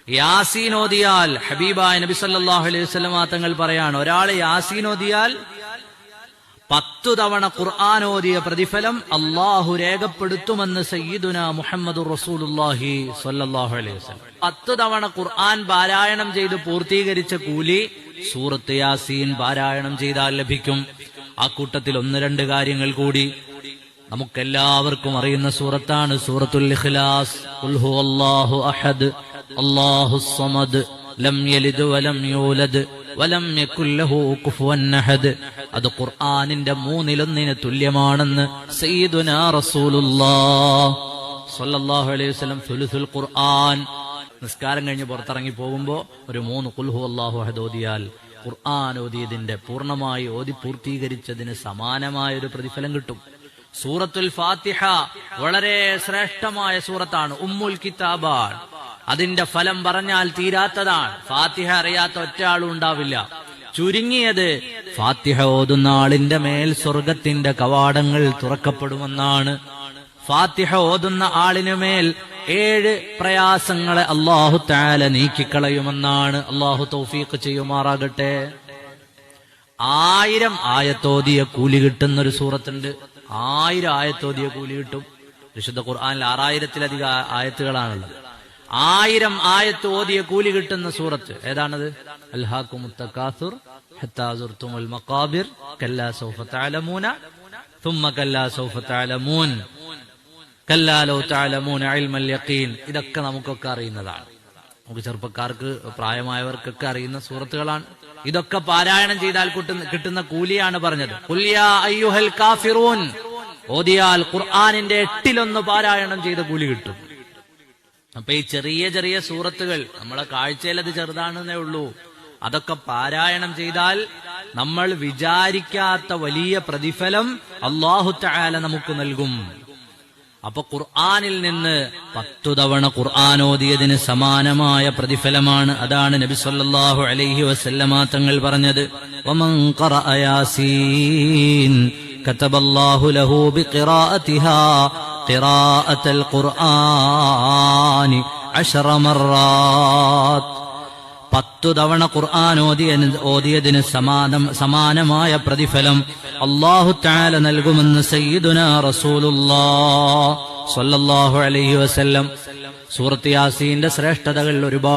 യാസീൻ ഓതിയാൽ ഹബീബായ നബി സല്ലല്ലാഹു അലൈഹി വസല്ലം തങ്ങൾ പറയാണ്, ഒരാൾ യാസീൻ ഓതിയാൽ 10 തവണ ഖുർആൻ ഓതിയ പ്രതിഫലം അല്ലാഹു രേഖപ്പെടുത്തുമെന്ന് സയ്യിദുനാ മുഹമ്മദുർ റസൂലുള്ളാഹി സ്വല്ലല്ലാഹു അലൈഹി വസല്ലം. 10 തവണ ഖുർആൻ പാരായണം ചെയ്ത് പൂർത്തീകരിച്ച കൂലി സൂറത്ത് യാസീൻ പാരായണം ചെയ്താൽ ലഭിക്കും. ആ കൂട്ടത്തിൽ 1-2 കാര്യങ്ങൾ കൂടി. നമുക്കെല്ലാവർക്കും അറിയുന്ന സൂറത്താണ് സൂറത്തുൽ ഇഖ്ലാസ്. ഖുൽ ഹുവല്ലാഹു അഹദ് അല്ലാഹുസ് സമദ് ലം യലിദ് വലം യൂലദ് വലം യകുൽ ലഹു കുഫുവൻ അഹദ്. അത് ഖുർആനിന്റെ 1/3 തുല്യമാണെന്ന് സയ്യിദുനാ റസൂലുള്ളാഹി സ്വല്ലല്ലാഹു അലൈഹി വസല്ലം സുലുസുൽ ഖുർആൻ. നിസ്കാരം കഴിഞ്ഞ് പുറത്തിറങ്ങി പോകുമ്പോ ഒരു 3 ഖുൽ ഹുവല്ലാഹു അഹദ് ഓതിയാൽ ഖുർആൻ ഓതിയതിന്റെ പൂർണ്ണമായി ഓതി പൂർത്തീകരിച്ചതിന് സമാനമായ ഒരു പ്രതിഫലം കിട്ടും. സൂറത്തുൽ ഫാത്തിഹ വളരെ ശ്രേഷ്ഠമായ സൂറത്താണ്, ഉമ്മുൽ കിതാബാണ്. അതിന്റെ ഫലം പറഞ്ഞാൽ തീരാത്തതാണ്. ഫാത്തിഹ അറിയാത്ത ഒറ്റ ആളും ഉണ്ടാവില്ല. ചുരുങ്ങിയത് ഫാത്തിഹ ഓതുന്ന ആളിന്റെ മേൽ സ്വർഗത്തിന്റെ കവാടങ്ങൾ തുറക്കപ്പെടുമെന്നാണ്. ഫാത്തിഹ ഓതുന്ന ആളിനുമേൽ 7 പ്രയാസങ്ങളെ അല്ലാഹു തആല നീക്കിക്കളയുമെന്നാണ്. അല്ലാഹു തൗഫീഖ് ചെയ്യുമാറാകട്ടെ. 1000 ആയത്തോതിയ കൂലി കിട്ടുന്നൊരു സൂറത്തുണ്ട്. 1000 ആയത്തോതിയ കൂലി കിട്ടും. വിശുദ്ധ ഖുർആനിൽ 6000-ലധികം ആയത്തുകളാണുള്ളത്. 1000 ആയത്ത് ഓതിയ കൂലി കിട്ടുന്ന സൂറത്ത് ഏതാണത്? അൽഹാകുമുത് തകാസുർ ഹത്താ സുർതുമുൽ മഖാബിർ കല്ലാ സൗഫ തഅലമൂന ثم കല്ലാ സൗഫ തഅലമൂൻ കല്ലാ ലൗ തഅലമൂന ഇൽമൽ യഖീൻ. ഇതൊക്കെ നമുക്കൊക്കെ അറിയുന്നതാണ്. നമുക്ക് ചെറുപ്പക്കാർക്ക്, പ്രായമായവർക്കൊക്കെ അറിയുന്ന സൂറത്തുകളാണ്. ഇതൊക്കെ പാരായണം ചെയ്താൽ കിട്ടുന്ന കൂലിയാണ് പറഞ്ഞത്. ഖുൽ യാ അയ്യുഹൽ കാഫിറൂൻ ഓതിയാൽ ഖുർആനിന്റെ 8-1 പാരായണം ചെയ്ത കൂലി കിട്ടും. അപ്പൊ ഈ ചെറിയ ചെറിയ സൂറത്തുകൾ നമ്മളെ കാഴ്ചയിൽ അത് ചെറുതാണെന്നേ ഉള്ളൂ. അതൊക്കെ പാരായണം ചെയ്താൽ നമ്മൾ വിചാരിക്കാത്ത വലിയ പ്രതിഫലം അല്ലാഹു തആല നമുക്ക് നൽകും. അപ്പൊ ഖുർആനിൽ നിന്ന് 10 തവണ ഖുർആൻ ഓതിയതിന് സമാനമായ പ്രതിഫലമാണ്. അതാണ് നബി സല്ലല്ലാഹു അലൈഹി വസല്ലമ തങ്ങൾ പറഞ്ഞത്, വമൻ ഖറഅ യാസീൻ കതബല്ലാഹു ലഹു ബിഖിറാഅതിഹാ ഖിറാഅത്തുൽ ഖുർആനി 10 മർറാത്ത്. 10 തവണ ഖുർആൻ ഓതിയതിന് സമാനമായ പ്രതിഫലം അല്ലാഹു തആല നൽകുമെന്ന് സയ്യിദുനാ റസൂലുള്ളാഹി സ്വല്ലല്ലാഹു അലൈഹി വസല്ലം. സൂറത്ത് യാസീന്റെ ശ്രേഷ്ഠതകൾ ഒരുപാട്.